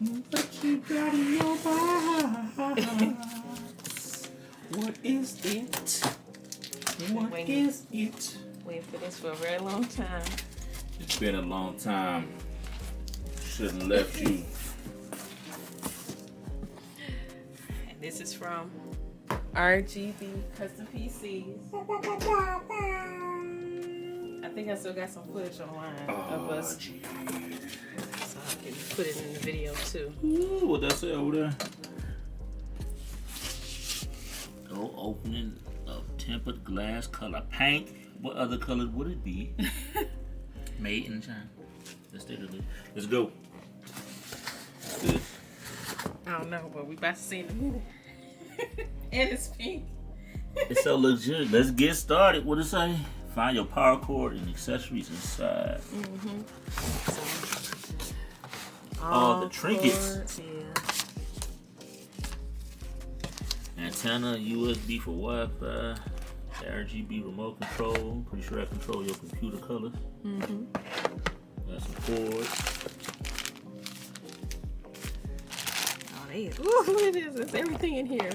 What you got in your box? What is it? What is it? Waiting for this for a very long time. It's been a long time. Shouldn't left you. And this is from RGB CustomPCs. I think I still got some footage online of us. Geez. So I can put it in the video too. Ooh, what that say over there? Oh, opening of tempered glass color. Pink. What other color would it be? Made in China. Let's go. Good. I don't know, but we about to see it in a minute. And it's pink. It's so legit. Let's get started. What it say? Find your power cord and accessories inside. All the trinkets. Cords, yeah. Antenna, USB for Wi-Fi, RGB remote control. Pretty sure I control your computer colors. Got some cords. Ooh, look at this. There's everything in here.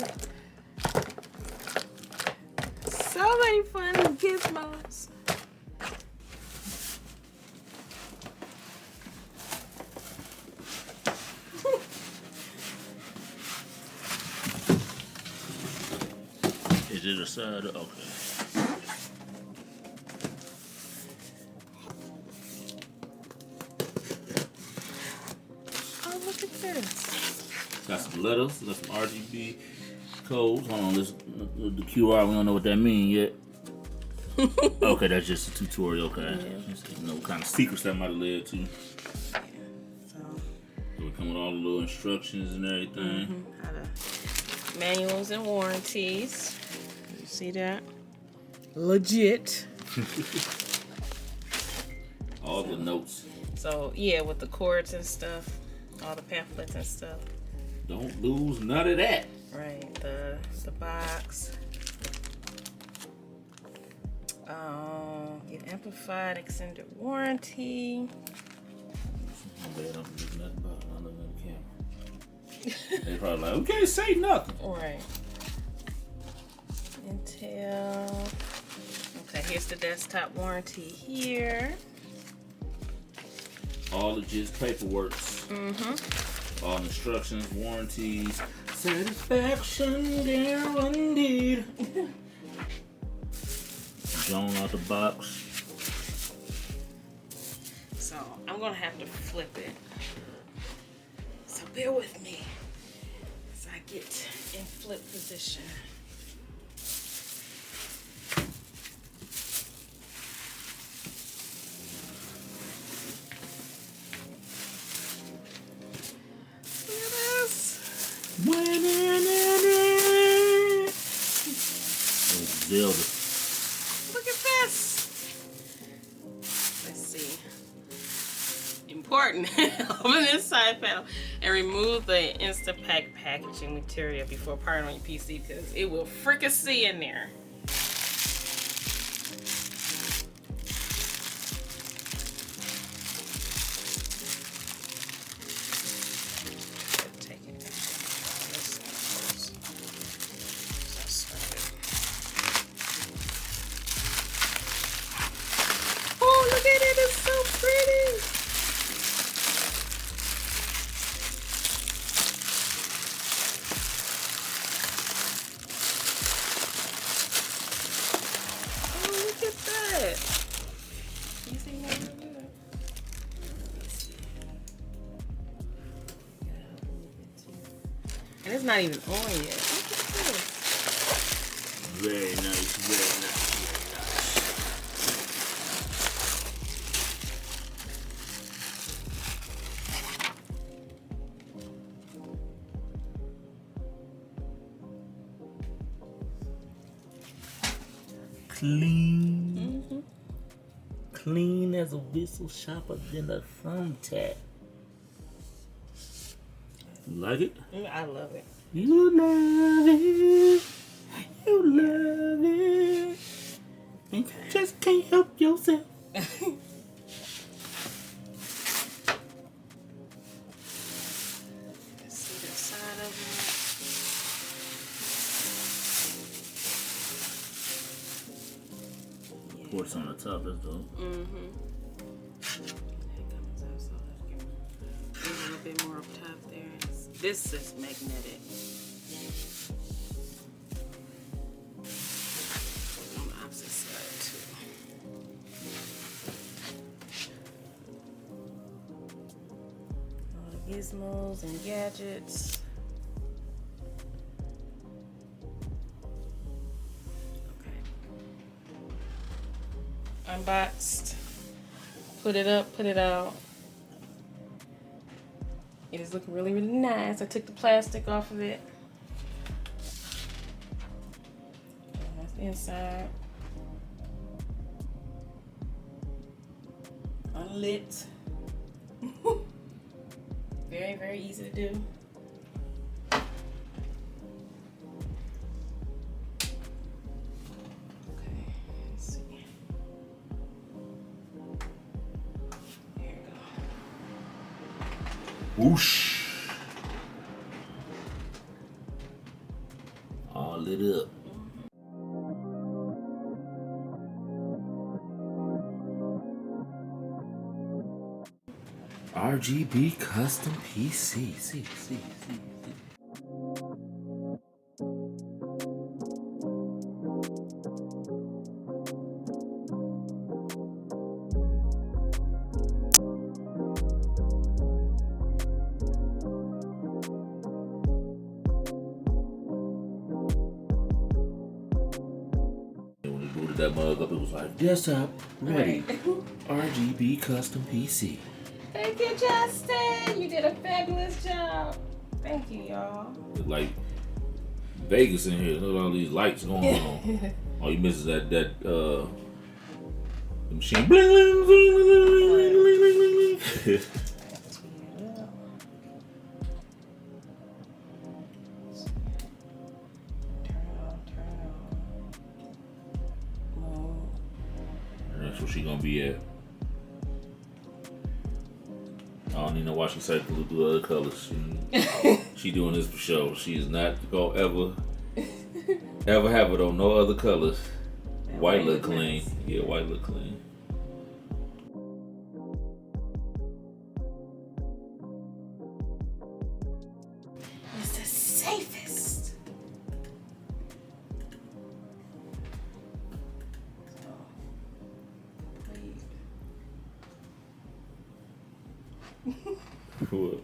So many fun gizmos. Is it a side? Okay. Oh, look at this. Got some letters, got some RGB codes. Hold on, the QR, we don't know what that means yet. Okay, that's just a tutorial, okay. Yeah. Just, you know, what kind of secrets that might have led to. So We come with all the little instructions and everything. how to manuals and warranties. You see that? Legit. All the notes. So yeah, with the cords and stuff, all the pamphlets and stuff. Don't lose none of that. Right, the box. Get amplified extended warranty. I'm bad, I'm looking at the bottom. I'm looking at the camera. They probably like, we can't say nothing. Right. Intel. Okay, here's the desktop warranty here. All the just paperwork. All instructions, warranties, satisfaction guaranteed. Joan out the box. So I'm gonna have to flip it. So bear with me as I get in flip position. Zelda. Look at this. Let's see. Important. Open this side panel and remove the Instapack packaging material before powering on your PC because it will fricassee in there. And it's not even on yet. Look at this. Very nice, very nice, Clean. Clean as a whistle, sharper than a thumbtack. You like it? I love it. You love it. You love it. And you just can't help yourself. ports on the top. That's dope. Mm-hmm. That comes out, so let's give a little bit more up top there. This is magnetic. On the opposite side too. All the gizmos and gadgets. Unboxed, put it up, put it out. It is looking really, really nice. I took the plastic off of it. That's the inside. Unlit. Very, very easy to do. Whoosh. All lit up. RGB Custom PC. See. That mug up, it was like desktop ready. Right. RGB Custom PC. Thank you, Justin. You did a fabulous job. Thank you, y'all. It's like Vegas in here. Look at all these lights going on. All you miss is that the machine. Bling, bling, bling, bling, bling, bling, bling, bling. That's where she gonna be at. I don't even know why she cycling through other colors. She doing this for show. She is not gonna ever have it on no other colors. White look clean. Yeah, white look clean. It's the safest. Cool.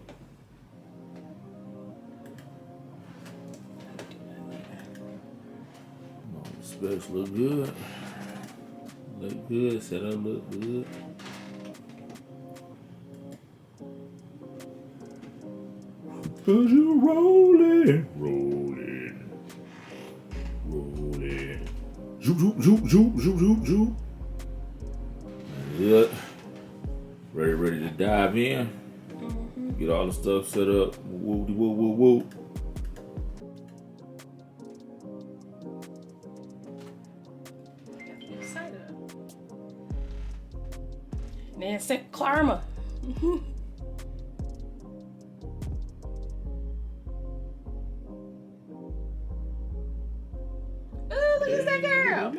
All the specs look good. Look good. Setup look good. Cause you're rolling. Zoop. Good. Ready to dive in. Get all the stuff set up. Woo. Nancy Clarma. Oh, look at that girl.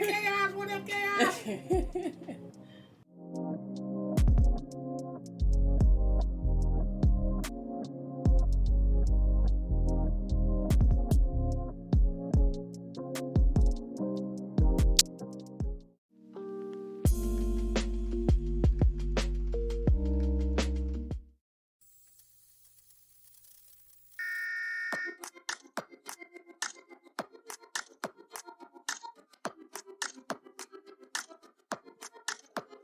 Chaos, what up, Chaos?